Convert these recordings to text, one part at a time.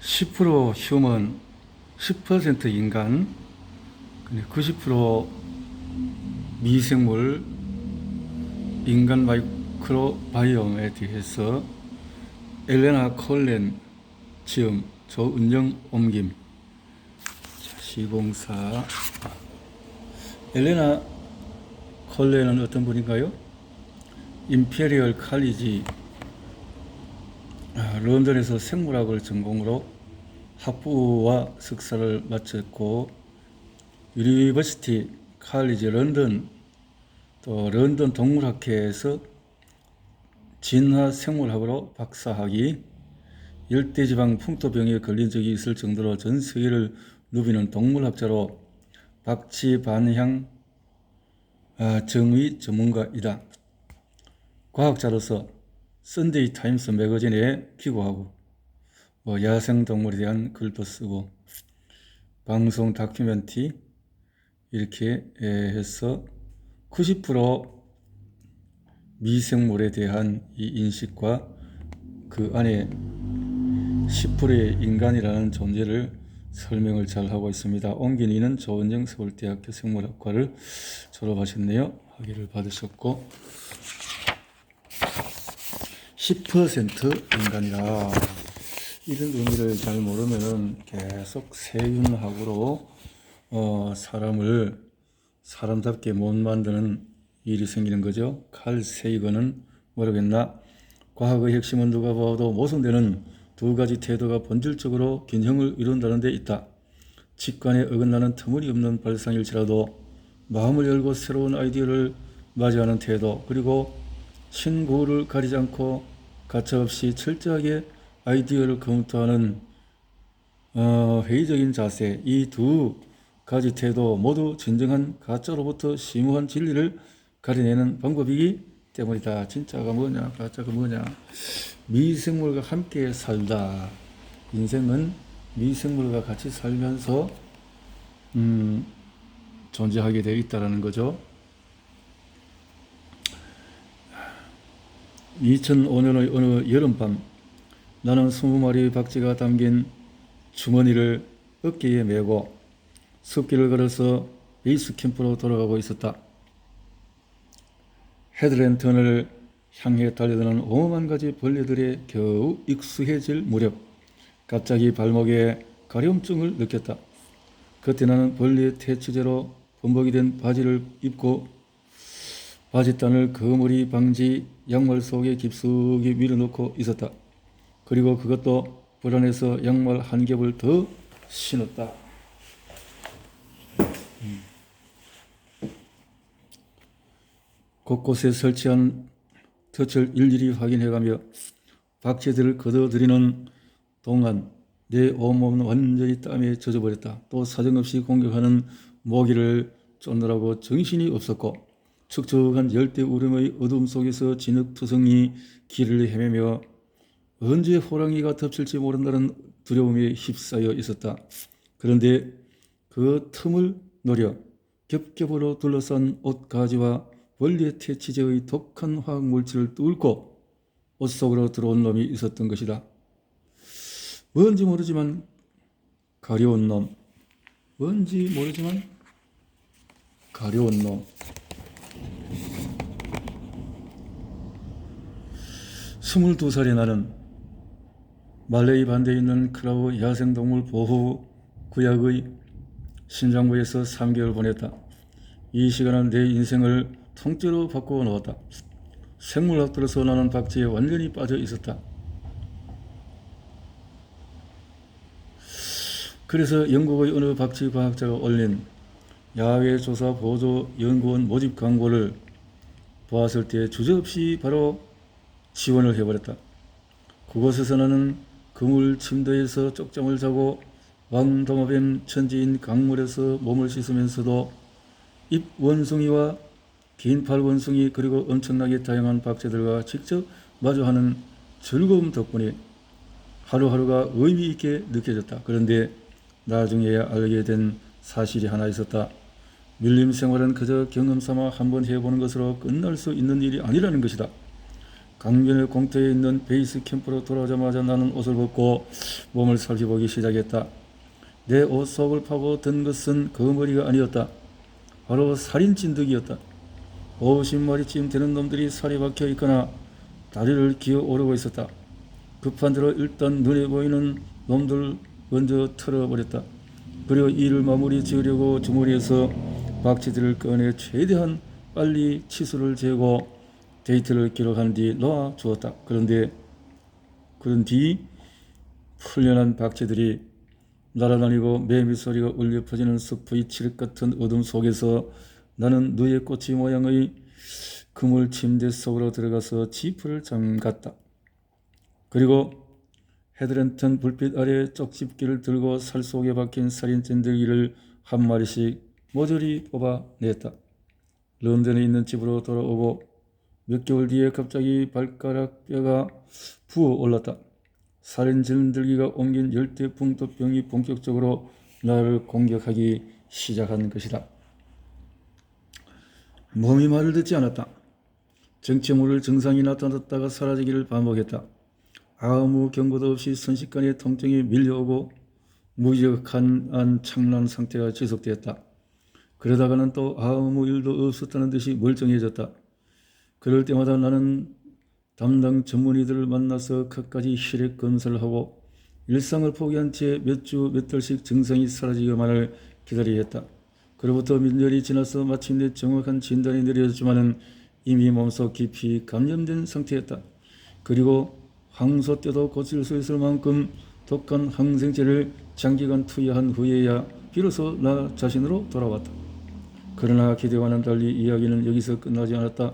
10% 휴먼, 10% 인간, 90% 미생물, 인간 마이크로바이옴에 대해서 엘레나 콜렌 지음, 조은정 옮김. 시공사. 엘레나 콜렌은 어떤 분인가요? 임페리얼 칼리지 런던에서 생물학을 전공으로 학부와 석사를 마쳤고, 유니버시티 칼리지 런던, 또 런던 동물학회에서 진화생물학으로 박사학위, 열대지방 풍토병에 걸린 적이 있을 정도로 전 세계를 누비는 동물학자로 박쥐 반향 정의 전문가이다. 과학자로서 선데이 타임스 매거진에 기고하고, 야생동물에 대한 글도 쓰고, 방송 다큐멘터리 이렇게 해서 90% 미생물에 대한 이 인식과 그 안에 10%의 인간이라는 존재를 설명을 잘 하고 있습니다. 옮긴 이는 조은정 서울대학교 생물학과를 졸업하셨네요. 학위를 받으셨고, 10% 인간이라, 이런 의미를 잘 모르면은 계속 세균학으로 사람을 사람답게 못 만드는 일이 생기는 거죠. 칼 세이건은 모르겠나? 과학의 핵심은 누가 봐도 모순되는 두 가지 태도가 본질적으로 균형을 이룬다는 데 있다. 직관에 어긋나는 터무니없는 발상일지라도 마음을 열고 새로운 아이디어를 맞이하는 태도, 그리고 신고를 가리지 않고 가차없이 철저하게 아이디어를 검토하는 회의적인 자세, 이 두 가지 태도 모두 진정한 가짜로부터 심오한 진리를 가려내는 방법이기 때문이다. 진짜가 뭐냐, 가짜가 뭐냐. 미생물과 함께 살다. 인생은 미생물과 같이 살면서 존재하게 되어 있다는 거죠. 2005년의 어느 여름밤, 나는 20마리 박쥐가 담긴 주머니를 어깨에 메고 숲길을 걸어서 베이스 캠프로 돌아가고 있었다. 헤드랜턴을 향해 달려드는 5만 가지 벌레들에 겨우 익숙해질 무렵, 갑자기 발목에 가려움증을 느꼈다. 그때 나는 벌레 퇴치제로 범벅이 된 바지를 입고 바짓단을 거머리 방지 양말 속에 깊숙이 밀어넣고 있었다. 그리고 그것도 불안해서 양말 한 겹을 더 신었다. 곳곳에 설치한 덫을 일일이 확인해가며 박쥐들을 걷어들이는 동안 내 온몸은 완전히 땀에 젖어버렸다. 또 사정없이 공격하는 모기를 쫓느라고 정신이 없었고, 축축한 열대 우림의 어둠 속에서 진흙투성이 길을 헤매며 언제 호랑이가 덮칠지 모른다는 두려움에 휩싸여 있었다. 그런데 그 틈을 노려 겹겹으로 둘러싼 옷가지와 벌레 퇴치제의 독한 화학물질을 뚫고 옷 속으로 들어온 놈이 있었던 것이다. 뭔지 모르지만 가려운 놈. 뭔지 모르지만 가려운 놈. 22살의 나는 말레이 반대에 있는 크라우 야생동물 보호 구역의 심장부에서 3개월 보냈다. 이 시간은 내 인생을 통째로 바꾸어 놓았다. 생물학들로서 나는 박쥐에 완전히 빠져 있었다. 그래서 영국의 어느 박쥐 과학자가 올린 야외 조사 보조 연구원 모집 광고를 보았을 때 주저없이 바로 지원을 해버렸다. 그곳에서 나는 그물 침대에서 쪽잠을 자고 왕도마뱀 천지인 강물에서 몸을 씻으면서도 잎 원숭이와 긴 팔 원숭이, 그리고 엄청나게 다양한 박쥐들과 직접 마주하는 즐거움 덕분에 하루하루가 의미 있게 느껴졌다. 그런데 나중에야 알게 된 사실이 하나 있었다. 밀림 생활은 그저 경험 삼아 한번 해보는 것으로 끝날 수 있는 일이 아니라는 것이다. 강변의 공터에 있는 베이스 캠프로 돌아오자마자 나는 옷을 벗고 몸을 살펴보기 시작했다. 내 옷 속을 파고 든 것은 그 머리가 아니었다. 바로 살인 찐득이었다. 50마리쯤 되는 놈들이 살이 박혀 있거나 다리를 기어 오르고 있었다. 급한 대로 일단 눈에 보이는 놈들 먼저 털어버렸다. 그리고 일을 마무리 지으려고 주머니에서 박쥐들을 꺼내 최대한 빨리 치수를 재고 데이터를 기록한 뒤 놓아 주었다. 그런 뒤 풀려난 박쥐들이 날아다니고 매미 소리가 울려 퍼지는 숲의 칠흑 같은 어둠 속에서 나는 누에 꼬치 모양의 그물 침대 속으로 들어가서 지프를 잠갔다. 그리고 헤드랜턴 불빛 아래 쪽집기를 들고 살 속에 박힌 살인 찐득이를 한 마리씩 모조리 뽑아냈다. 런던에 있는 집으로 돌아오고 몇 개월 뒤에 갑자기 발가락 뼈가 부어올랐다. 살인 찐득이가 옮긴 열대풍토병이 본격적으로 나를 공격하기 시작한 것이다. 몸이 말을 듣지 않았다. 정체 모를 증상이 나타났다가 사라지기를 반복했다. 아무 경고도 없이 순식간에 통증이 밀려오고 무기력한 창난 상태가 지속되었다. 그러다가는 또 아무 일도 없었다는 듯이 멀쩡해졌다. 그럴 때마다 나는 담당 전문의들을 만나서 끝까지 혈액 검사를 하고 일상을 포기한 채 몇 주 몇 달씩 증상이 사라지기만을 기다려야 했다. 그로부터 몇 년이 지나서 마침내 정확한 진단이 내려졌지만은 이미 몸속 깊이 감염된 상태였다. 그리고 황소 때도 고칠 수 있을 만큼 독한 항생제를 장기간 투여한 후에야 비로소 나 자신으로 돌아왔다. 그러나 기대와는 달리 이야기는 여기서 끝나지 않았다.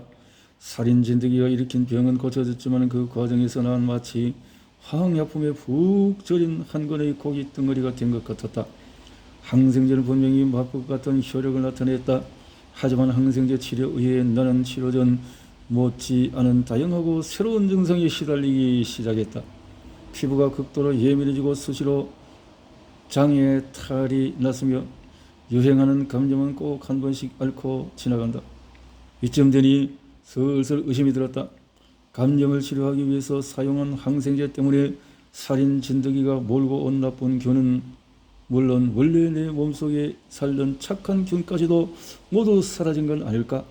살인 진드기가 일으킨 병은 고쳐졌지만 그 과정에서 난 마치 화학약품에 푹 절인 한 건의 고기 덩어리가 된 것 같았다. 항생제는 분명히 마법 같은 효력을 나타냈다. 하지만 항생제 치료 후에 나는 치료 전 못지 않은 다양하고 새로운 증상에 시달리기 시작했다. 피부가 극도로 예민해지고 수시로 장에 탈이 났으며 유행하는 감염은 꼭 한 번씩 앓고 지나간다. 이쯤 되니 슬슬 의심이 들었다. 감염을 치료하기 위해서 사용한 항생제 때문에 살인 진드기가 몰고 온 나쁜 균은 물론 원래 내 몸속에 살던 착한 균까지도 모두 사라진 건 아닐까?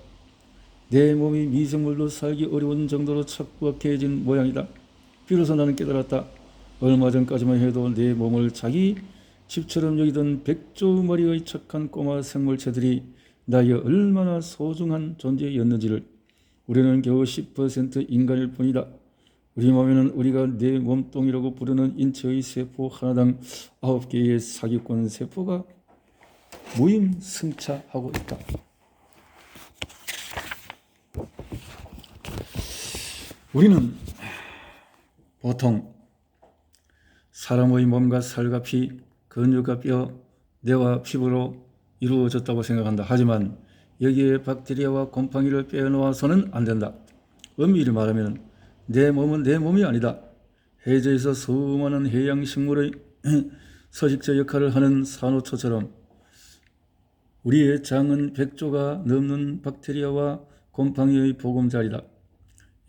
내 몸이 미생물로 살기 어려운 정도로 착박해진 모양이다. 비로소 나는 깨달았다. 얼마 전까지만 해도 내 몸을 자기 집처럼 여기던 100조 마리의 착한 꼬마 생물체들이 나에게 얼마나 소중한 존재였는지를. 우리는 겨우 10% 인간일 뿐이다. 우리 몸에는 우리가 내 몸뚱이라고 부르는 인체의 세포 하나당 9개의 사기꾼 세포가 무임승차하고 있다. 우리는 보통 사람의 몸과 살과 피, 근육과 뼈, 뇌와 피부로 이루어졌다고 생각한다. 하지만 여기에 박테리아와 곰팡이를 빼놓아서는 안 된다. 엄밀히 말하면 내 몸은 내 몸이 아니다. 해저에서 수많은 해양식물의 서식자 역할을 하는 산호초처럼 우리의 장은 100조가 넘는 박테리아와 곰팡이의 보금자리다.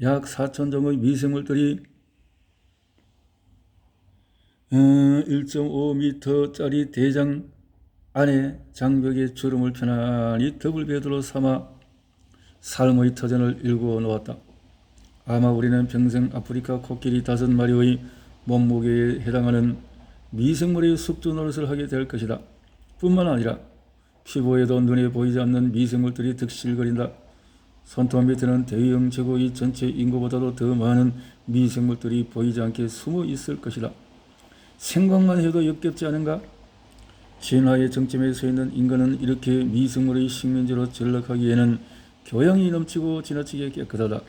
약 4,000종의 미생물들이 1.5m짜리 대장 안에 장벽에 주름을 편안히 더블 베드로 삼아 삶의 터전을 일구어 놓았다. 아마 우리는 평생 아프리카 코끼리 5마리의 몸무게에 해당하는 미생물의 숙주 노릇을 하게 될 것이다. 뿐만 아니라 피부에도 눈에 보이지 않는 미생물들이 득실거린다. 손톱 밑에는 대형 제국의 전체 인구보다도 더 많은 미생물들이 보이지 않게 숨어 있을 것이다. 생각만 해도 역겹지 않은가? 진화의 정점에 서 있는 인간은 이렇게 미생물의 식민지로 전락하기에는 교양이 넘치고 지나치게 깨끗하다.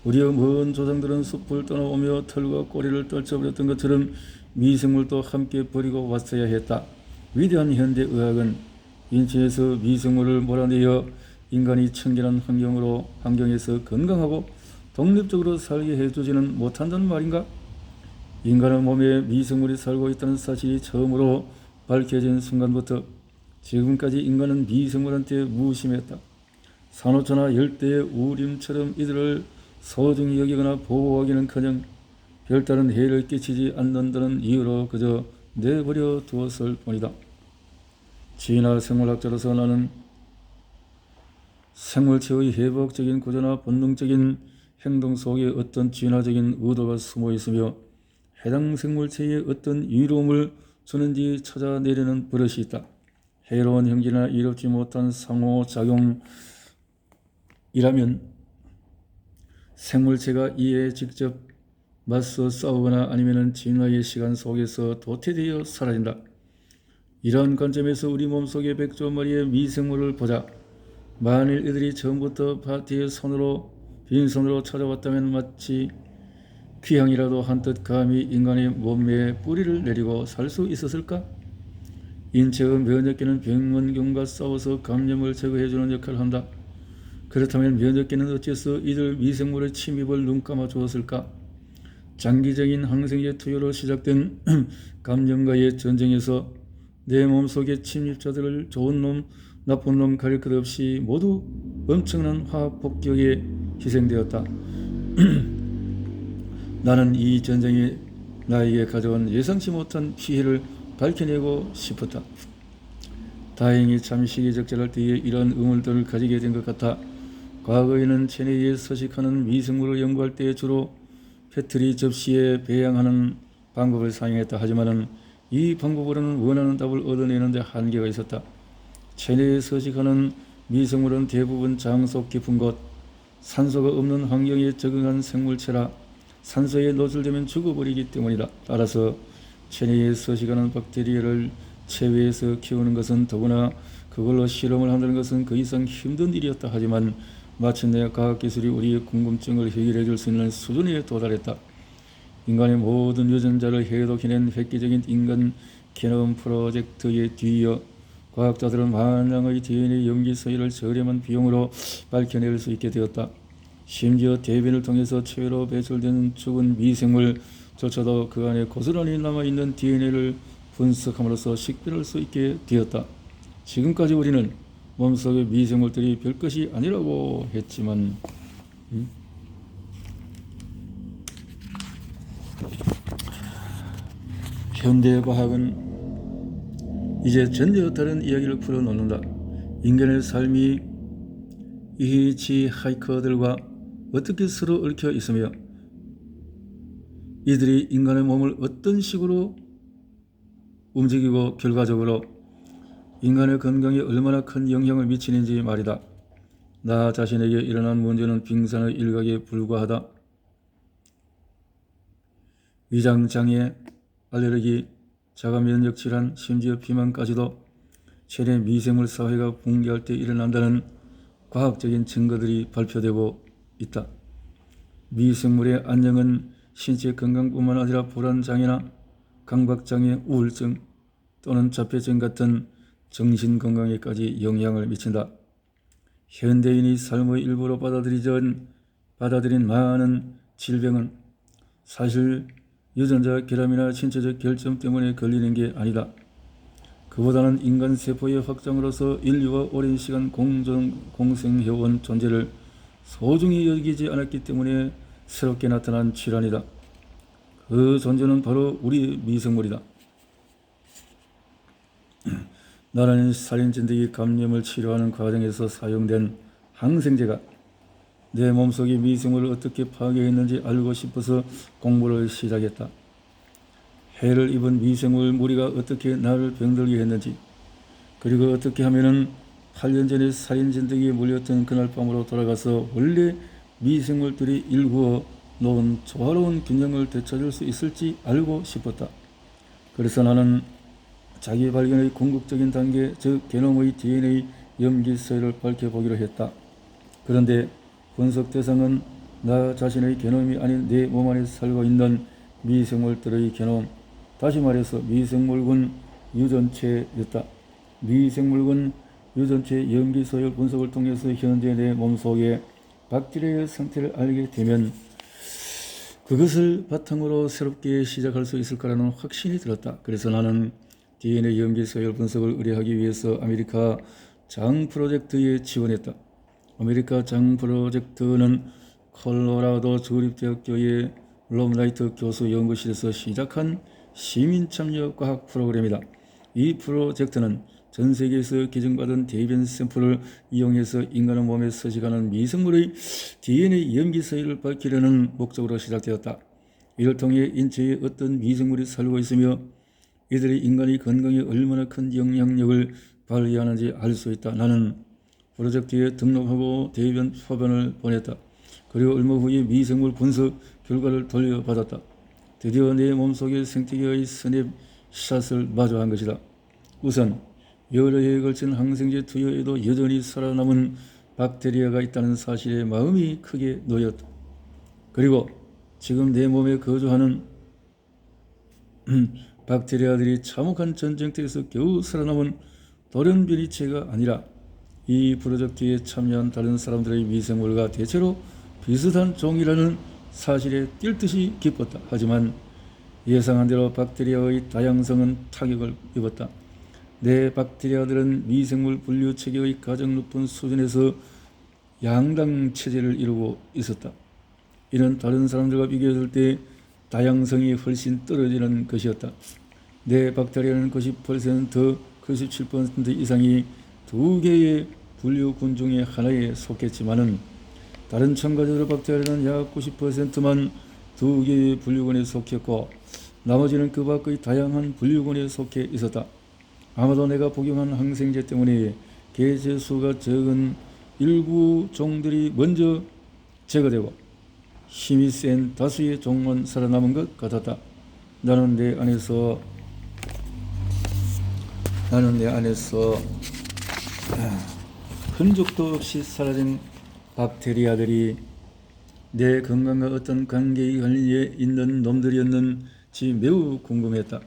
우리의 먼 조상들은 숲을 떠나오며 털과 꼬리를 떨쳐버렸던 것처럼 미생물도 함께 버리고 왔어야 했다. 위대한 현대 의학은 인체에서 미생물을 몰아내어 인간이 청결한 환경에서 건강하고 독립적으로 살게 해주지는 못한다는 말인가? 인간의 몸에 미생물이 살고 있다는 사실이 처음으로 밝혀진 순간부터 지금까지 인간은 미생물한테 무심했다. 산호초나 열대의 우림처럼 이들을 소중히 여기거나 보호하기는커녕 별다른 해를 끼치지 않는다는 이유로 그저 내버려 두었을 뿐이다. 진화 생물학자로서 나는 생물체의 회복적인 구조나 본능적인 행동 속에 어떤 진화적인 의도가 숨어 있으며 해당 생물체에 어떤 이로움을 주는지 찾아내려는 버릇이 있다. 해로운 형질이나 이롭지 못한 상호작용이라면 생물체가 이에 직접 맞서 싸우거나 아니면 진화의 시간 속에서 도태되어 사라진다. 이러한 관점에서 우리 몸속의 100조 마리의 미생물을 보자. 만일 이들이 처음부터 파티의 빈손으로 찾아왔다면 마치 귀향이라도 한뜻 감히 인간의 몸매에 뿌리를 내리고 살 수 있었을까? 인체의 면역계는 병원균과 싸워서 감염을 제거해주는 역할을 한다. 그렇다면 면역계는 어째서 이들 미생물의 침입을 눈감아 주었을까? 장기적인 항생제 투여로 시작된 감염과의 전쟁에서 내 몸속의 침입자들을 좋은 놈, 나쁜 놈 가릴 것 없이 모두 엄청난 화학 폭격에 희생되었다. 나는 이 전쟁이 나에게 가져온 예상치 못한 피해를 밝혀내고 싶었다. 다행히 참 시기적절할 때에 이러한 의문들을 가지게 된 것 같아. 과거에는 체내에 서식하는 미생물을 연구할 때 주로 패트리 접시에 배양하는 방법을 사용했다. 하지만 이 방법으로는 원하는 답을 얻어내는 데 한계가 있었다. 체내에 서식하는 미생물은 대부분 장속 깊은 곳, 산소가 없는 환경에 적응한 생물체라 산소에 노출되면 죽어버리기 때문이다. 따라서 체내에 서식하는 박테리아를 체외에서 키우는 것은 더구나 그걸로 실험을 한다는 것은 그 이상 힘든 일이었다. 하지만 마침내 과학기술이 우리의 궁금증을 해결해 줄 수 있는 수준에 도달했다. 인간의 모든 유전자를 해독해낸 획기적인 인간 게놈 프로젝트에 뒤이어 과학자들은 만량의 DNA 염기 서열을 저렴한 비용으로 밝혀낼 수 있게 되었다. 심지어 대변을 통해서 체외로 배출된 죽은 미생물조차도 그 안에 고스란히 남아있는 DNA를 분석함으로써 식별할 수 있게 되었다. 지금까지 우리는 몸속의 미생물들이 별것이 아니라고 했지만 현대과학은 이제 전혀 다른 이야기를 풀어놓는다. 인간의 삶이 히치하이커들과 어떻게 서로 얽혀 있으며 이들이 인간의 몸을 어떤 식으로 움직이고 결과적으로 인간의 건강에 얼마나 큰 영향을 미치는지 말이다. 나 자신에게 일어난 문제는 빙산의 일각에 불과하다. 위장장애, 알레르기, 자가면역질환, 심지어 비만까지도 체내 미생물 사회가 붕괴할 때 일어난다는 과학적인 증거들이 발표되고 있다. 미생물의 안녕은 신체 건강뿐만 아니라 불안장애나 강박장애, 우울증 또는 자폐증 같은 정신건강에까지 영향을 미친다. 현대인이 삶의 일부로 받아들인 많은 질병은 사실 유전자 결함이나 신체적 결점 때문에 걸리는 게 아니다. 그보다는 인간 세포의 확장으로서 인류와 오랜 시간 공생해온 존재를 소중히 여기지 않았기 때문에 새롭게 나타난 질환이다. 그 존재는 바로 우리 미생물이다. 나는 살인진드기 감염을 치료하는 과정에서 사용된 항생제가 내 몸속의 미생물을 어떻게 파괴했는지 알고 싶어서 공부를 시작했다. 해를 입은 미생물 무리가 어떻게 나를 병들게 했는지, 그리고 어떻게 하면은 8년 전에 살인진드기에 물렸던 그날 밤으로 돌아가서 원래 미생물들이 일구어 놓은 조화로운 균형을 되찾을 수 있을지 알고 싶었다. 그래서 나는 자기 발견의 궁극적인 단계, 즉 게놈의 DNA 염기 서열을 밝혀보기로 했다. 그런데 분석 대상은 나 자신의 게놈이 아닌 내 몸 안에 살고 있는 미생물들의 게놈, 다시 말해서 미생물군 유전체였다. 미생물군 유전체 염기 서열 분석을 통해서 현재 내 몸속의 박테리아의 상태를 알게 되면 그것을 바탕으로 새롭게 시작할 수 있을 거라는 확신이 들었다. 그래서 나는 DNA 염기 서열 분석을 의뢰하기 위해서 아메리카 장 프로젝트에 지원했다. 아메리카 장 프로젝트는 콜로라도 주립대학교의 롬라이트 교수 연구실에서 시작한 시민 참여 과학 프로그램이다. 이 프로젝트는 전 세계에서 기증받은 대변 샘플을 이용해서 인간의 몸에 서식하는 미생물의 DNA 염기 사이를 밝히려는 목적으로 시작되었다. 이를 통해 인체에 어떤 미생물이 살고 있으며 이들이 인간의 건강에 얼마나 큰 영향력을 발휘하는지 알 수 있다. 나는 프로젝트에 등록하고 대변 소변을 보냈다. 그리고 얼마 후에 미생물 분석 결과를 돌려받았다. 드디어 내 몸속의 생태계의 스냅샷을 마주한 것이다. 우선 여러 해에 걸친 항생제 투여에도 여전히 살아남은 박테리아가 있다는 사실에 마음이 크게 놓였다. 그리고 지금 내 몸에 거주하는 박테리아들이 참혹한 전쟁터에서 겨우 살아남은 돌연변이체가 아니라 이 프로젝트에 참여한 다른 사람들의 미생물과 대체로 비슷한 종이라는 사실에 뛸 듯이 기뻤다. 하지만 예상한 대로 박테리아의 다양성은 타격을 입었다. 내 박테리아들은 미생물 분류 체계의 가장 높은 수준에서 양당 체제를 이루고 있었다. 이는 다른 사람들과 비교했을 때 다양성이 훨씬 떨어지는 것이었다. 내 박테리아는 90%, 97% 이상이 두 개의 분류군 중에 하나에 속했지만은 다른 참가자들의 박테리아는 약 90%만 두 개의 분류군에 속했고 나머지는 그 밖의 다양한 분류군에 속해 있었다. 아마도 내가 복용한 항생제 때문에 개체 수가 적은 일부 종들이 먼저 제거되고 힘이 센 다수의 종만 살아남은 것 같았다. 나는 내 안에서 흔적도 없이 사라진 박테리아들이 내 건강과 어떤 관계에 있는 놈들이었는지 매우 궁금했다.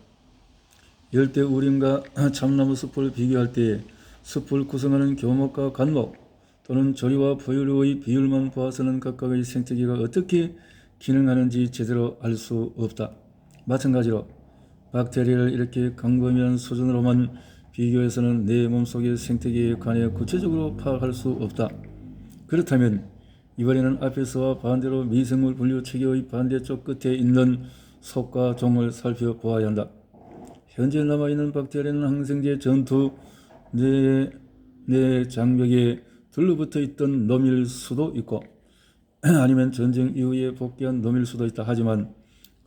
열대 우림과 참나무 숲을 비교할 때 숲을 구성하는 교목과 관목 또는 조리와 포유류의 비율만 보아서는 각각의 생태계가 어떻게 기능하는지 제대로 알 수 없다. 마찬가지로 박테리아를 이렇게 광범위한 수준으로만 비교해서는 내 몸속의 생태계에 관해 구체적으로 파악할 수 없다. 그렇다면 이번에는 앞에서와 반대로 미생물 분류 체계의 반대쪽 끝에 있는 속과 종을 살펴보아야 한다. 현재 남아있는 박테리아는 항생제 전투 내 장벽에 둘러붙어 있던 놈일 수도 있고 아니면 전쟁 이후에 복귀한 놈일 수도 있다. 하지만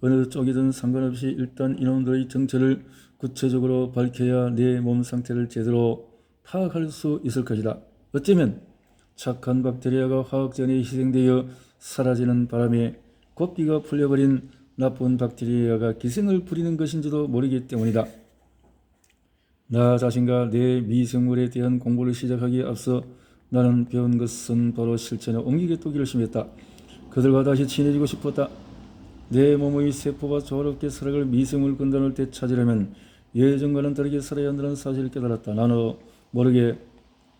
어느 쪽이든 상관없이 일단 이놈들의 정체를 구체적으로 밝혀야 내 몸 상태를 제대로 파악할 수 있을 것이다. 어쩌면 착한 박테리아가 화학전에 희생되어 사라지는 바람에 고삐가 풀려버린 나쁜 박테리아가 기생을 부리는 것인지도 모르기 때문이다. 나 자신과 내 미생물에 대한 공부를 시작하기에 앞서 나는 배운 것은 바로 실천에 옮기겠다고 결심했다. 그들과 다시 친해지고 싶었다. 내 몸의 세포가 조화롭게 살아갈 미생물 군단을 되찾으려면 예전과는 다르게 살아야 한다는 사실을 깨달았다. 나는 모르게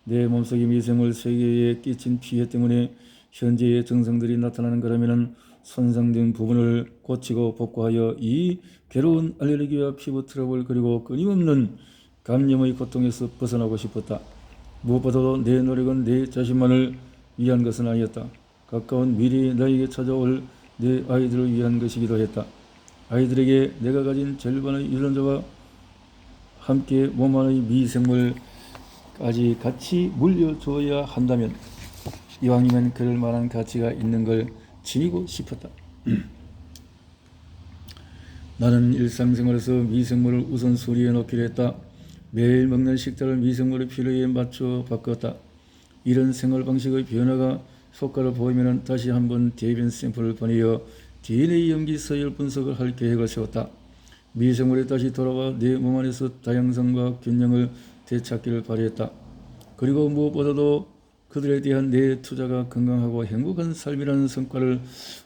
내 몸속의 미생물 세계에 끼친 피해 때문에 현재의 증상들이 나타나는 거라면 손상된 부분을 고치고 복구하여 이 괴로운 알레르기와 피부 트러블 그리고 끊임없는 감염의 고통에서 벗어나고 싶었다. 무엇보다도 내 노력은 내 자신만을 위한 것은 아니었다. 가까운 미래에 나에게 찾아올 내 아이들을 위한 것이기도 했다. 아이들에게 내가 가진 절반의 유전자와 함께 몸 안의 미생물까지 같이 물려줘야 한다면 이왕이면 그럴 만한 가치가 있는 걸 지니고 싶었다. 나는 일상생활에서 미생물을 우선순위에 놓기로 했다. 매일 먹는 식단을 미생물의 필요에 맞춰 바꿨다. 이런 생활방식의 변화가 효과를 보이면 다시 한번 대변 샘플을 보내어 DNA 염기 서열 분석을 할 계획을 세웠다. 미생물에 다시 돌아와 내 몸 안에서 다양성과 균형을 되찾기를 바랬다. 그리고 무엇보다도 그들에 대한 내 투자가 건강하고 행복한 삶이라는 성과를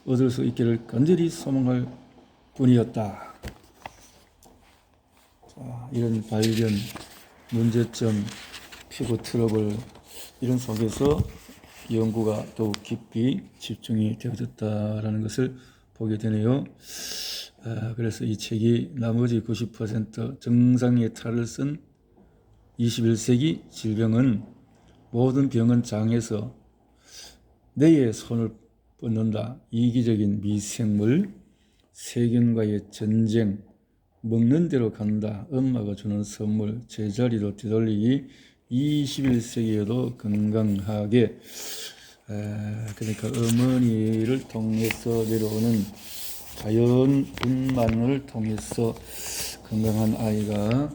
얻을 수 있기를 간절히 소망할 뿐이었다. 자, 이런 발견, 문제점, 피부 트러블 이런 속에서 연구가 더욱 깊이 집중이 되어졌다라는 것을 보게 되네요. 그래서 이 책이 나머지 90% 정상의 탈을 쓴 21세기 질병은 모든 병은 장에서 뇌에 손을 뻗는다. 이기적인 미생물, 세균과의 전쟁, 먹는 대로 간다. 엄마가 주는 선물, 제자리로 되돌리기, 21세기에도 건강하게. 그러니까 어머니를 통해서 내려오는 자연 분만을 통해서 건강한 아이가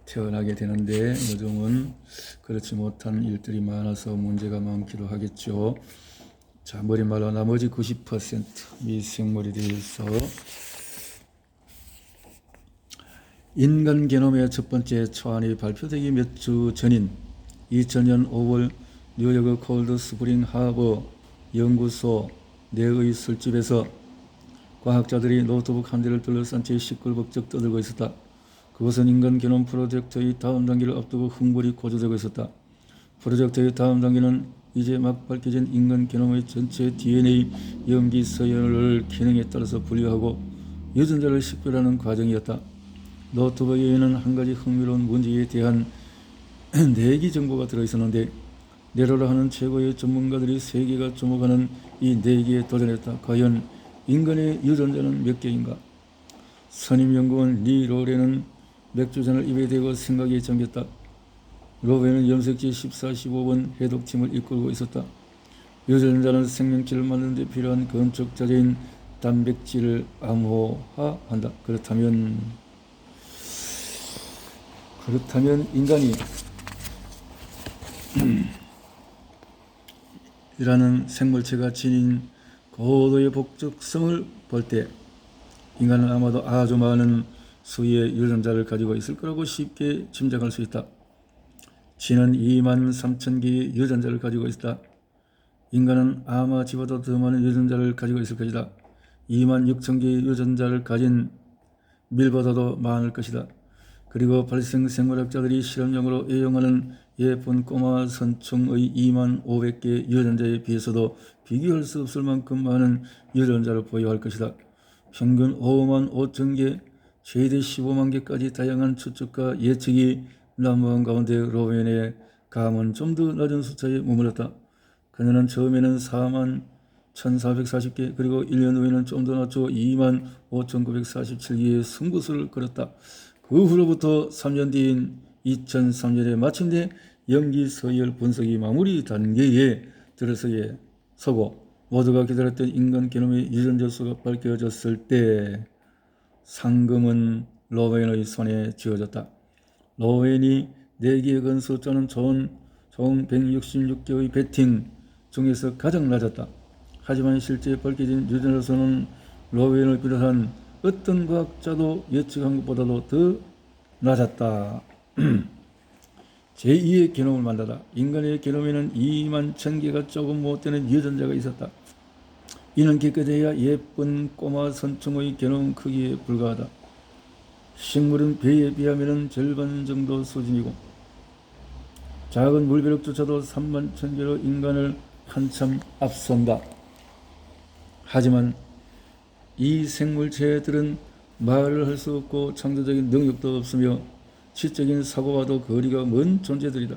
태어나게 되는데 요즘은 그렇지 못한 일들이 많아서 문제가 많기도 하겠죠. 자, 머리말로 나머지 90% 미생물에 대해서 인간 게놈의 첫 번째 초안이 발표되기 몇 주 전인 2000년 5월 뉴욕 콜드 스프링 하버 연구소 내의 술집에서 과학자들이 노트북 한 대를 둘러싼 채 시끌벅적 떠들고 있었다. 그것은 인간 게놈 프로젝트의 다음 단계를 앞두고 흥분이 고조되고 있었다. 프로젝트의 다음 단계는 이제 막 밝혀진 인간 게놈의 전체 DNA 염기 서열을 기능에 따라서 분류하고 유전자를 식별하는 과정이었다. 노트북에는 한 가지 흥미로운 문제에 대한 내기 정보가 들어있었는데 네로라 하는 최고의 전문가들이 세계가 주목하는 이 내기에 도전했다. 과연 인간의 유전자는 몇 개인가? 선임 연구원 리 로레는 맥주잔을 입에 대고 생각에 잠겼다. 로베는 염색지 14, 15번 해독팀을 이끌고 있었다. 유전자는 생명체를 만드는 데 필요한 건축 자재인 단백질을 암호화한다. 그렇다면 인간이 이라는 생물체가 지닌 고도의 복잡성을 볼 때 인간은 아마도 아주 많은 수의 유전자를 가지고 있을 거라고 쉽게 짐작할 수 있다. 쥐는 2만 3천 개의 유전자를 가지고 있다. 인간은 아마 쥐보다 더 많은 유전자를 가지고 있을 것이다. 2만 6천 개의 유전자를 가진 밀보다도 많을 것이다. 그리고 발생생물학자들이 실험용으로 애용하는 예쁜 꼬마 선충의 2만 500개 유전자에 비해서도 비교할 수 없을 만큼 많은 유전자를 보유할 것이다. 평균 5만 5천 개, 최대 15만 개까지 다양한 추측과 예측이 난무한 가운데 로벤의 감은 좀 더 낮은 숫자에 머물렀다. 그녀는 처음에는 4만 1440개 그리고 1년 후에는 좀 더 낮춰 2만 5947개의 승부수를 걸었다. 그 후로부터 3년 뒤인 2003년에 마침내 염기 서열 분석이 마무리 단계에 들어서게 서고 모두가 기다렸던 인간 게놈의 유전자 수가 밝혀졌을 때 상금은 로웬의 손에 쥐어졌다. 로웬이 내기에 건 숫자는 총 166개의 배팅 중에서 가장 낮았다. 하지만 실제 밝혀진 유전자 수는 로웬을 비롯한 어떤 과학자도 예측한 것보다도 더 낮았다. 제2의 게놈을 만나다. 인간의 게놈에는 2만 1000개가 조금 못되는 유전자가 있었다. 이는 기껏해야 예쁜 꼬마 선충의 게놈 크기에 불과하다. 식물은 배에 비하면 절반 정도 수준이고 작은 물벼룩조차도 3만 1000개로 인간을 한참 앞선다. 하지만 이 생물체들은 말을 할 수 없고 창조적인 능력도 없으며 지적인 사고와도 거리가 먼 존재들이다.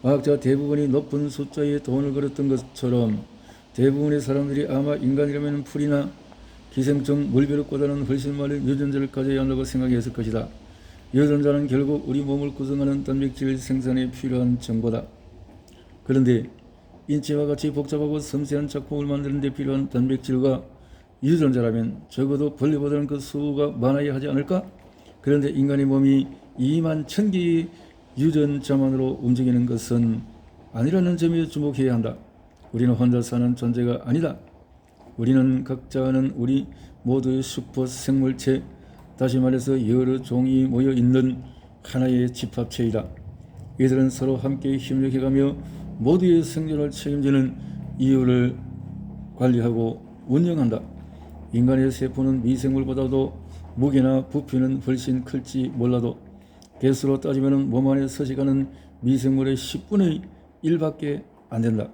과학자 대부분이 높은 숫자에 돈을 걸었던 것처럼 대부분의 사람들이 아마 인간이라면 풀이나 기생충, 물벼룩보다는 훨씬 많은 유전자를 가져야 한다고 생각했을 것이다. 유전자는 결국 우리 몸을 구성하는 단백질 생산에 필요한 정보다. 그런데 인체와 같이 복잡하고 섬세한 작품을 만드는 데 필요한 단백질과 유전자라면 적어도 벌레보다는 그 수가 많아야 하지 않을까? 그런데 인간의 몸이 2만 1000개의 유전자만으로 움직이는 것은 아니라는 점에 주목해야 한다. 우리는 혼자 사는 존재가 아니다. 우리는 각자는 우리 모두의 슈퍼 생물체, 다시 말해서 여러 종이 모여 있는 하나의 집합체이다. 이들은 서로 함께 협력해가며 모두의 생존을 책임지는 이유를 관리하고 운영한다. 인간의 세포는 미생물보다도 무게나 부피는 훨씬 클지 몰라도 개수로 따지면 몸 안에 서식하는 미생물의 10분의 1밖에 안 된다.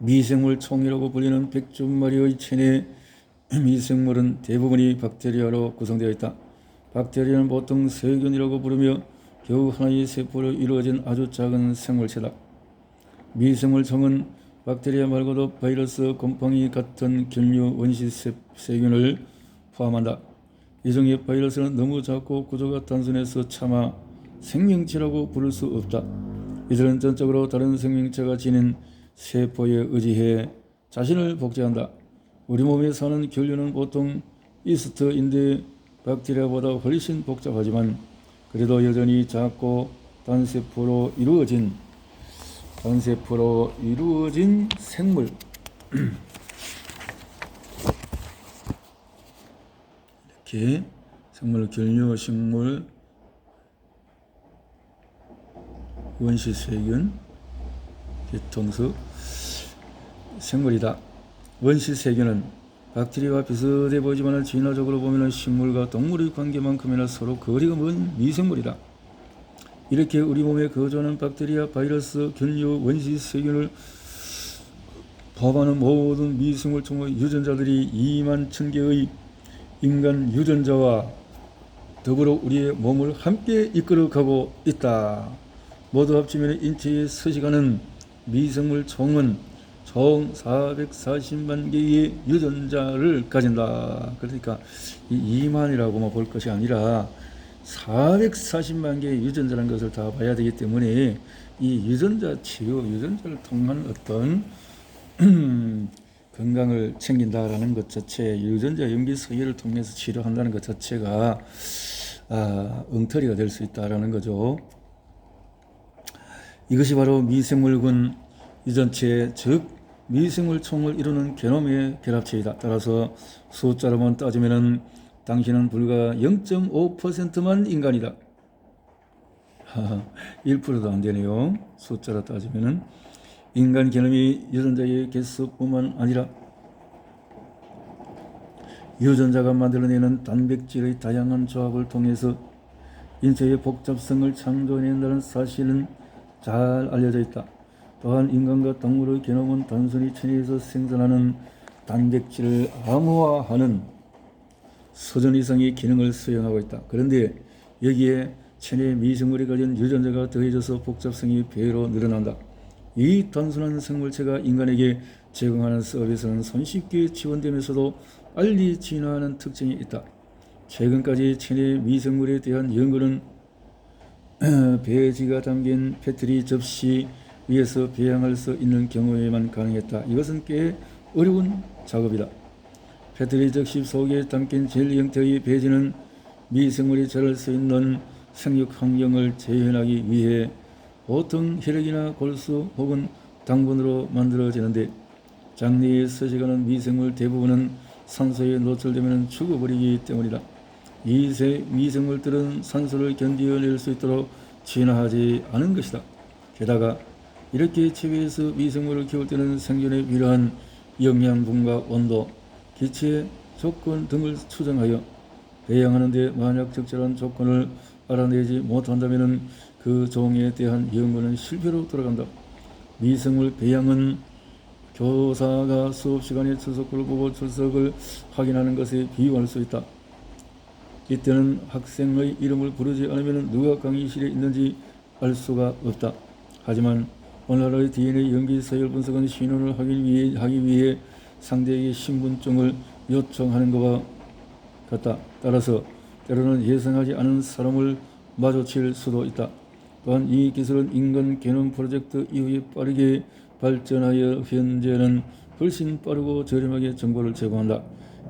미생물 총이라고 불리는 100조 마리의 체내 미생물은 대부분이 박테리아로 구성되어 있다. 박테리아는 보통 세균이라고 부르며 겨우 하나의 세포로 이루어진 아주 작은 생물체다. 미생물총은 박테리아 말고도 바이러스, 곰팡이 같은 견류 원시 세균을 포함한다. 이 종의 바이러스는 너무 작고 구조가 단순해서 차마 생명체라고 부를 수 없다. 이들은 전적으로 다른 생명체가 지닌 세포에 의지해 자신을 복제한다. 우리 몸에 사는 견류는 보통 이스트인데 박테리아보다 훨씬 복잡하지만 그래도 여전히 작고 단세포로 이루어진 생물 이렇게 생물 견류, 식물, 원시세균, 뒤통수, 생물이다. 원시세균은 박테리아와 비슷해 보이지만 진화적으로 보면 식물과 동물의 관계만큼이나 서로 거리가 먼 미생물이다. 이렇게 우리 몸에 거주하는 박테리아, 바이러스, 견류, 원시세균을 포함하는 모든 미생물 총의 유전자들이 2만 1000개의 인간 유전자와 더불어 우리의 몸을 함께 이끌어가고 있다. 모두 합치면 인체에 서식하는 미생물 총은 총 440만 개의 유전자를 가진다. 그러니까 이 2만이라고만 볼 것이 아니라 440만 개의 유전자라는 것을 다 봐야 되기 때문에 이 유전자 치유, 유전자를 통한 어떤 건강을 챙긴다라는 것 자체, 유전자 연기 서열을 통해서 치료한다는 것 자체가 엉터리가 될 수 있다라는 거죠. 이것이 바로 미생물군 유전체, 즉 미생물총을 이루는 게놈의 결합체이다. 따라서 숫자로만 따지면은 당신은 불과 0.5%만 인간이다. 1%도 안 되네요. 숫자로 따지면은 인간 게놈이 유전자의 개수뿐만 아니라 유전자가 만들어내는 단백질의 다양한 조합을 통해서 인체의 복잡성을 창조해낸다는 사실은 잘 알려져 있다. 또한 인간과 동물의 게놈은 단순히 체내에서 생산하는 단백질을 암호화하는 수준 이상의 기능을 수행하고 있다. 그런데 여기에 체내 미생물이 가진 유전자가 더해져서 복잡성이 배로 늘어난다. 이 단순한 생물체가 인간에게 제공하는 서비스는 손쉽게 지원되면서도 빨리 진화하는 특징이 있다. 최근까지 체내 미생물에 대한 연구는 배지가 담긴 패트리 접시 위에서 배양할 수 있는 경우에만 가능했다. 이것은 꽤 어려운 작업이다. 패트리 접시 속에 담긴 젤 형태의 배지는 미생물이 자랄 수 있는 생육 환경을 재현하기 위해 보통 혈액이나 골수 혹은 당분으로 만들어지는데 장내에 서식하는 미생물 대부분은 산소에 노출되면 죽어버리기 때문이다. 이 미생물들은 산소를 견디어낼 수 있도록 진화하지 않은 것이다. 게다가 이렇게 체외에서 미생물을 키울 때는 생존에 필요한 영양분과 온도, 기체 조건 등을 추정하여 배양하는 데 만약 적절한 조건을 알아내지 못한다면 그 종에 대한 연구는 실패로 돌아간다. 미생물 배양은 교사가 수업시간에 출석부를 보고 출석을 확인하는 것에 비유할 수 있다. 이때는 학생의 이름을 부르지 않으면 누가 강의실에 있는지 알 수가 없다. 하지만 오늘날의 DNA 연기 서열 분석은 신원을 하기 위해 상대에게 신분증을 요청하는 것과 같다. 따라서 때로는 예상하지 않은 사람을 마주칠 수도 있다. 또한 이 기술은 인간 게놈 프로젝트 이후에 빠르게 발전하여 현재는 훨씬 빠르고 저렴하게 정보를 제공한다.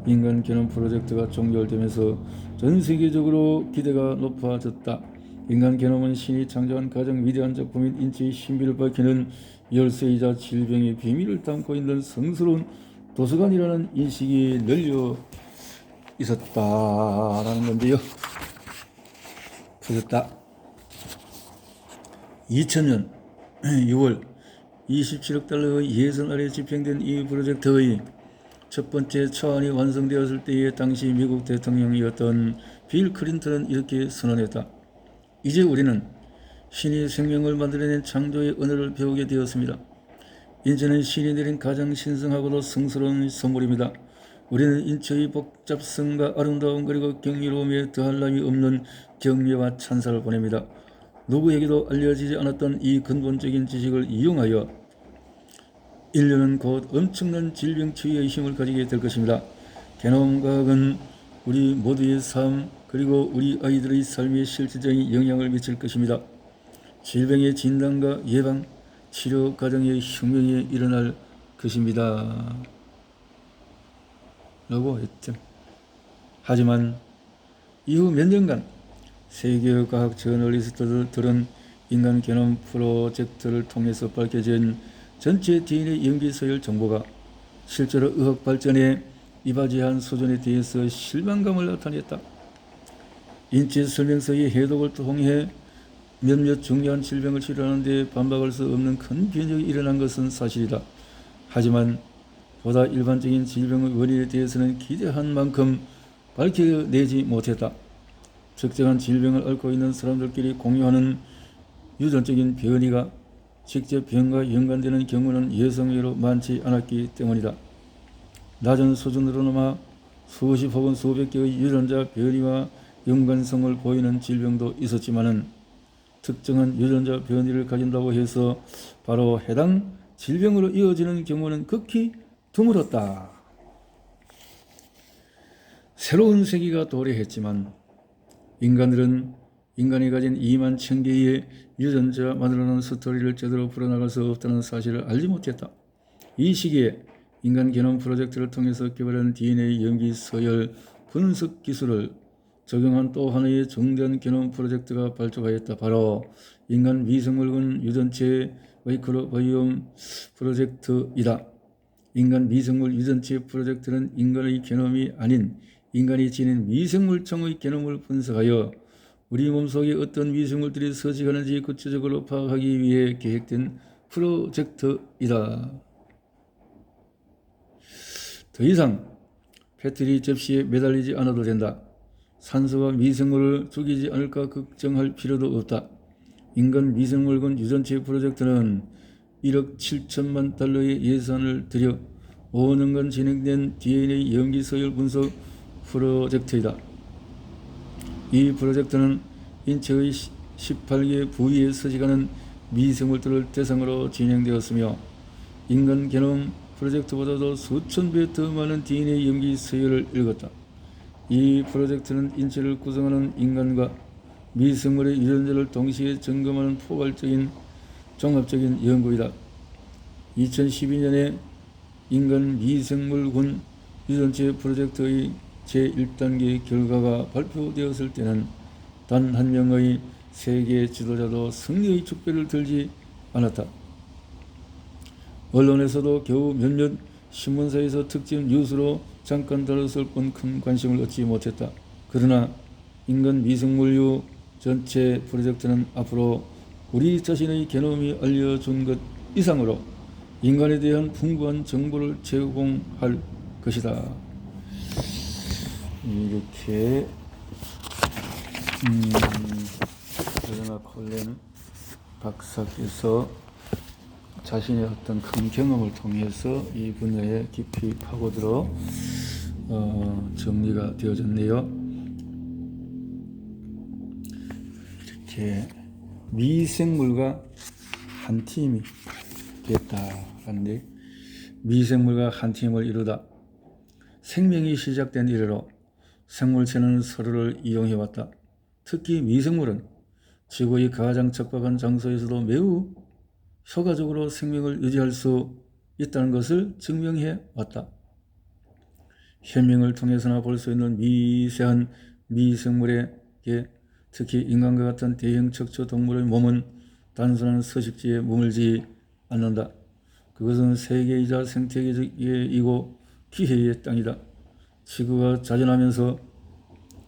인간 게놈 프로젝트가 종결되면서 전 세계적으로 기대가 높아졌다. 인간 게놈은 신이 창조한 가장 위대한 작품인 인체의 신비를 밝히는 열쇠이자 질병의 비밀을 담고 있는 성스러운 도서관이라는 인식이 널려 있었다라는 건데요. 풀렸다. 2000년 6월 27억 달러의 예산 아래 집행된 이 프로젝트의 첫 번째 차원이 완성되었을 때의 당시 미국 대통령이었던 빌 클린턴은 이렇게 선언했다. 이제 우리는 신이 생명을 만들어낸 창조의 언어를 배우게 되었습니다. 인체는 신이 내린 가장 신성하고도 성스러운 선물입니다. 우리는 인체의 복잡성과 아름다움 그리고 경이로움에 더할 나위 없는 경례와 찬사를 보냅니다. 누구에게도 알려지지 않았던 이 근본적인 지식을 이용하여 인류는 곧 엄청난 질병 치유의 힘을 가지게 될 것입니다. 게놈과학은 우리 모두의 삶 그리고 우리 아이들의 삶에 실질적인 영향을 미칠 것입니다. 질병의 진단과 예방, 치료 과정의 혁명이 일어날 것입니다. 라고 했죠. 하지만 이후 몇 년간 세계 과학 저널리스트들은 인간 게놈 프로젝트를 통해서 밝혀진 전체 DNA 염기 서열 정보가 실제로 의학 발전에 이바지한 수준에 대해서 실망감을 나타냈다. 인체 설명서의 해독을 통해 몇몇 중요한 질병을 치료하는 데 반박할 수 없는 큰 변혁이 일어난 것은 사실이다. 하지만 보다 일반적인 질병의 원인에 대해서는 기대한 만큼 밝혀내지 못했다. 특정한 질병을 앓고 있는 사람들끼리 공유하는 유전적인 변이가 직접 병과 연관되는 경우는 예상외로 많지 않았기 때문이다. 낮은 수준으로나마 수십 혹은 수백 개의 유전자 변이와 연관성을 보이는 질병도 있었지만은 특정한 유전자 변이를 가진다고 해서 바로 해당 질병으로 이어지는 경우는 극히 드물었다. 새로운 세기가 도래했지만 인간들은 인간이 가진 2만 1000개의 유전자만으로는 스토리를 제대로 풀어나갈 수 없다는 사실을 알지 못했다. 이 시기에 인간 게놈 프로젝트를 통해서 개발한 DNA 염기 서열 분석 기술을 적용한 또 하나의 중대한 게놈 프로젝트가 발족하였다. 바로 인간 미생물군 유전체 마이크로바이옴 프로젝트이다. 인간 미생물 유전체 프로젝트는 인간의 게놈이 아닌 인간이 지닌 미생물청의 게놈을 분석하여 우리 몸속에 어떤 미생물들이 서식하는지 구체적으로 파악하기 위해 계획된 프로젝트이다. 더 이상 패트리 접시에 매달리지 않아도 된다. 산소가 미생물을 죽이지 않을까 걱정할 필요도 없다. 인간 미생물군 유전체 프로젝트는 1억 7천만 달러의 예산을 들여 5년간 진행된 DNA 염기 서열 분석 프로젝트이다. 이 프로젝트는 인체의 18개 부위에 서식하는 미생물들을 대상으로 진행되었으며 인간 게놈 프로젝트보다도 수천 배 더 많은 DNA 염기 서열을 읽었다. 이 프로젝트는 인체를 구성하는 인간과 미생물의 유전자를 동시에 점검하는 포괄적인 종합적인 연구이다. 2012년에 인간 미생물군 유전체 프로젝트의 제1단계 결과가 발표되었을 때는 단 한 명의 세계 지도자도 승리의 축배를 들지 않았다. 언론에서도 겨우 몇몇 신문사에서 특집 뉴스로 잠깐 다뤘을 뿐 큰 관심을 얻지 못했다. 그러나 인간 미생물류 전체 프로젝트는 앞으로 우리 자신의 게놈이 알려준 것 이상으로 인간에 대한 풍부한 정보를 제공할 것이다. 이렇게 헬레나 콜렌 박사께서 자신의 어떤 큰 경험을 통해서 이 분야에 깊이 파고들어 정리가 되어졌네요. 이렇게 미생물과 한 팀이 됐다는데, 미생물과 한 팀을 이루다 생명이 시작된 이래로 생물체는 서로를 이용해왔다. 특히 미생물은 지구의 가장 척박한 장소에서도 매우 효과적으로 생명을 유지할 수 있다는 것을 증명해 왔다. 현명을 통해서나 볼 수 있는 미세한 미생물에게 특히 인간과 같은 대형 척추 동물의 몸은 단순한 서식지에 머물지 않는다. 그것은 세계이자 생태계이고 기회의 땅이다. 지구가 자전하면서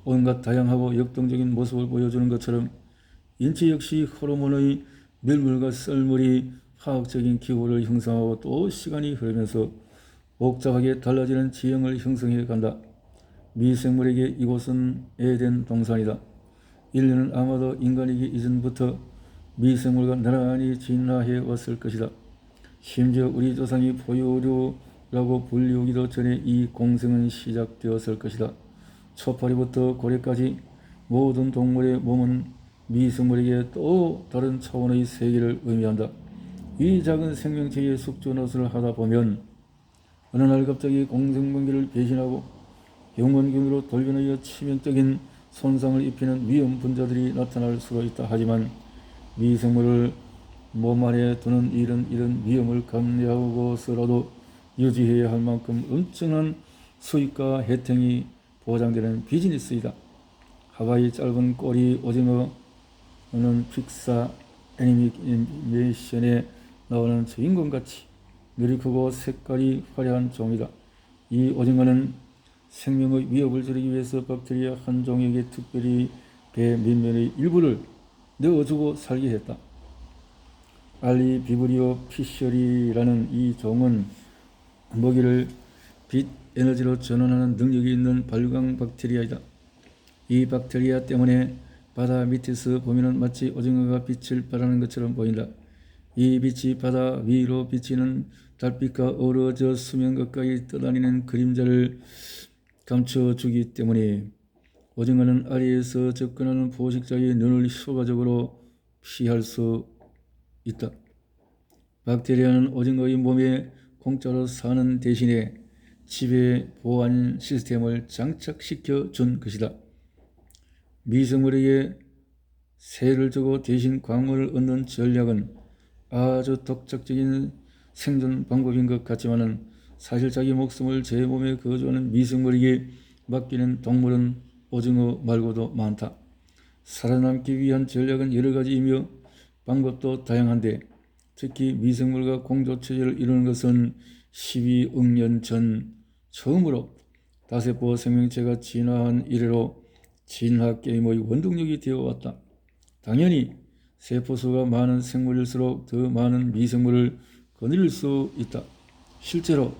온갖 다양하고 역동적인 모습을 보여주는 것처럼 인체 역시 호르몬의 밀물과 썰물이 화학적인 기후를 형성하고 또 시간이 흐르면서 복잡하게 달라지는 지형을 형성해 간다. 미생물에게 이곳은 에덴 동산이다. 인류는 아마도 인간이기 이전부터 미생물과 나란히 진화해 왔을 것이다. 심지어 우리 조상이 포유류라고 불리우기도 전에 이 공생은 시작되었을 것이다. 초파리부터 고래까지 모든 동물의 몸은 미생물에게 또 다른 차원의 세계를 의미한다. 이 작은 생명체의 숙주 노릇을 하다 보면 어느 날 갑자기 공생관계를 배신하고 병원균으로 돌변하여 치명적인 손상을 입히는 위험 분자들이 나타날 수가 있다. 하지만 미생물을 몸 안에 두는 이런 위험을 감내하고서라도 유지해야 할 만큼 엄청난 수익과 혜택이 보장되는 비즈니스이다. 하와이 짧은 꼬리 오징어는 픽사 애니메이션에 나오는 주인공같이 늘이 크고 색깔이 화려한 종이다. 이 오징어는 생명의 위협을 줄이기 위해서 박테리아 한 종에게 특별히 배 밑면의 일부를 넣어주고 살게 했다. 알리비브리오 피셔리라는 이 종은 먹이를 빛 에너지로 전환하는 능력이 있는 발광 박테리아이다. 이 박테리아 때문에 바다 밑에서 보면 마치 오징어가 빛을 발하는 것처럼 보인다. 이 빛이 바다 위로 비치는 달빛과 어우러져 수면 가까이 떠다니는 그림자를 감춰주기 때문에 오징어는 아래에서 접근하는 포식자의 눈을 효과적으로 피할 수 있다. 박테리아는 오징어의 몸에 공짜로 사는 대신에 지배 보안 시스템을 장착시켜 준 것이다. 미생물에게 세를 주고 대신 광물을 얻는 전략은 아주 독특적인 생존 방법인 것 같지만은 사실 자기 목숨을 제 몸에 거주하는 미생물에게 맡기는 동물은 오징어 말고도 많다. 살아남기 위한 전략은 여러 가지이며 방법도 다양한데 특히 미생물과 공조체제를 이루는 것은 12억 년 전 처음으로 다세포 생명체가 진화한 이래로 진화 게임의 원동력이 되어왔다. 당연히 세포수가 많은 생물일수록 더 많은 미생물을 거느릴 수 있다. 실제로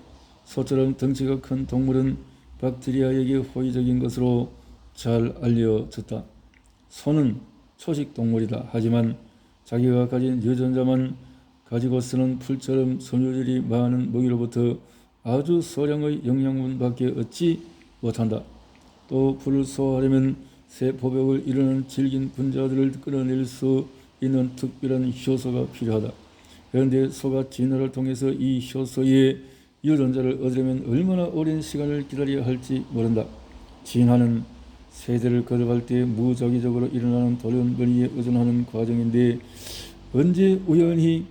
소처럼 덩치가 큰 동물은 박테리아에게 호의적인 것으로 잘 알려졌다. 소는 초식 동물이다. 하지만 자기가 가진 유전자만 가지고 쓰는 풀처럼 섬유질이 많은 먹이로부터 아주 소량의 영양분밖에 얻지 못한다. 또 풀을 소화하려면 세포벽을 이루는 질긴 분자들을 끌어낼 수 있는 특별한 효소가 필요하다. 그런데 소가 진화를 통해서 이 효소의 유전자를 얻으려면 얼마나 오랜 시간을 기다려야 할지 모른다. 진화는 세대를 거듭할 때 무작위적으로 일어나는 돌연변이에 의존하는 과정인데 언제 우연히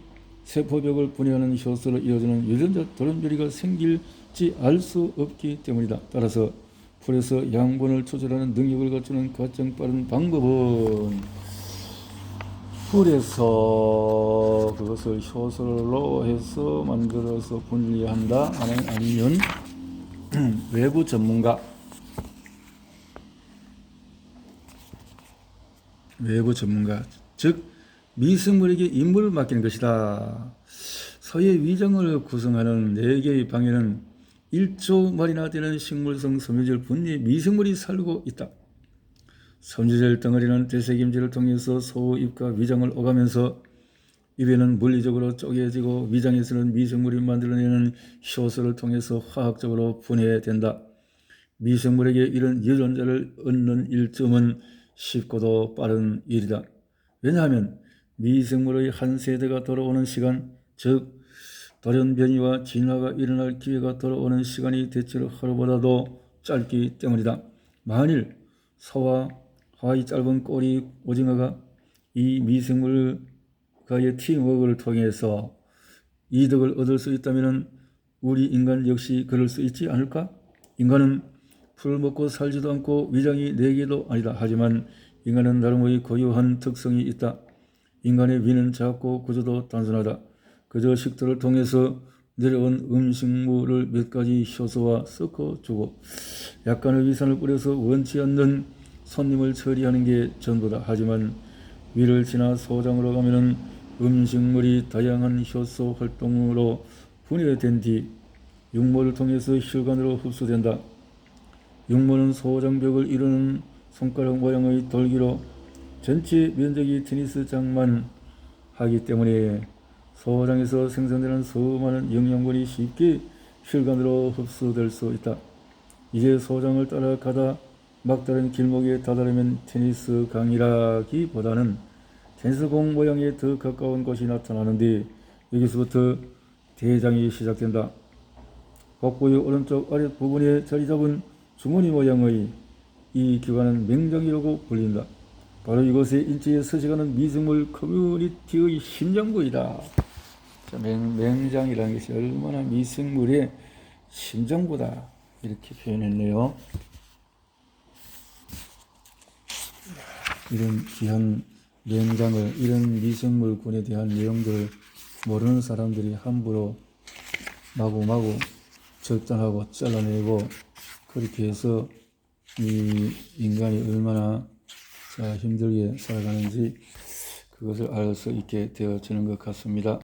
세포벽을 분해하는 효소로 이어지는 유전자 돌연변이가 생길지 알 수 없기 때문이다. 따라서 풀에서 양분을 조절하는 능력을 갖추는 가장 빠른 방법은 풀에서 그것을 효소로 해서 만들어서 분리한다. 아니면 외부 전문가 즉 미생물에게 임무를 맡기는 것이다. 소의 위장을 구성하는 4개의 방에는 1조 마리나 되는 식물성 섬유질 분리의 미생물이 살고 있다. 섬유질 덩어리는 되새김질을 통해서 소 입과 위장을 오가면서 입에는 물리적으로 쪼개지고 위장에서는 미생물이 만들어내는 효소를 통해서 화학적으로 분해된다. 미생물에게 이런 유전자를 얻는 일점은 쉽고도 빠른 일이다. 왜냐하면 미생물의 한 세대가 돌아오는 시간, 즉 돌연변이와 진화가 일어날 기회가 돌아오는 시간이 대체로 하루보다도 짧기 때문이다. 만일 소와 하와이 짧은 꼬리 오징어가 이 미생물과의 팀워크를 통해서 이득을 얻을 수 있다면 우리 인간 역시 그럴 수 있지 않을까? 인간은 풀을 먹고 살지도 않고 위장이 4개도 아니다. 하지만 인간은 나름의 고유한 특성이 있다. 인간의 위는 작고 구조도 단순하다. 그저 식도를 통해서 내려온 음식물을 몇 가지 효소와 섞어주고 약간의 위산을 뿌려서 원치 않는 손님을 처리하는 게 전부다. 하지만 위를 지나 소장으로 가면은 음식물이 다양한 효소 활동으로 분해된 뒤 육모를 통해서 혈관으로 흡수된다. 육모는 소장벽을 이루는 손가락 모양의 돌기로 전체 면적이 테니스장만 하기 때문에 소장에서 생성되는 수많은 영양분이 쉽게 혈관으로 흡수될 수 있다. 이제 소장을 따라가다 막다른 길목에 다다르면 테니스 강이라기보다는 테니스공 모양에 더 가까운 곳이 나타나는데 여기서부터 대장이 시작된다. 복부의 오른쪽 아랫부분에 자리 잡은 주머니 모양의 이 기관은 맹장이라고 불린다. 바로 이곳에 인체에 서식하는 미생물 커뮤니티의 심장부이다. 자, 맹장이라는 것이 얼마나 미생물의 심장부다 이렇게 표현했네요. 이런 귀한 맹장을, 이런 미생물군에 대한 내용들을 모르는 사람들이 함부로 마구마구 절단하고 잘라내고 그렇게 해서 이 인간이 얼마나 힘들게 살아가는지 그것을 알 수 있게 되어지는 것 같습니다.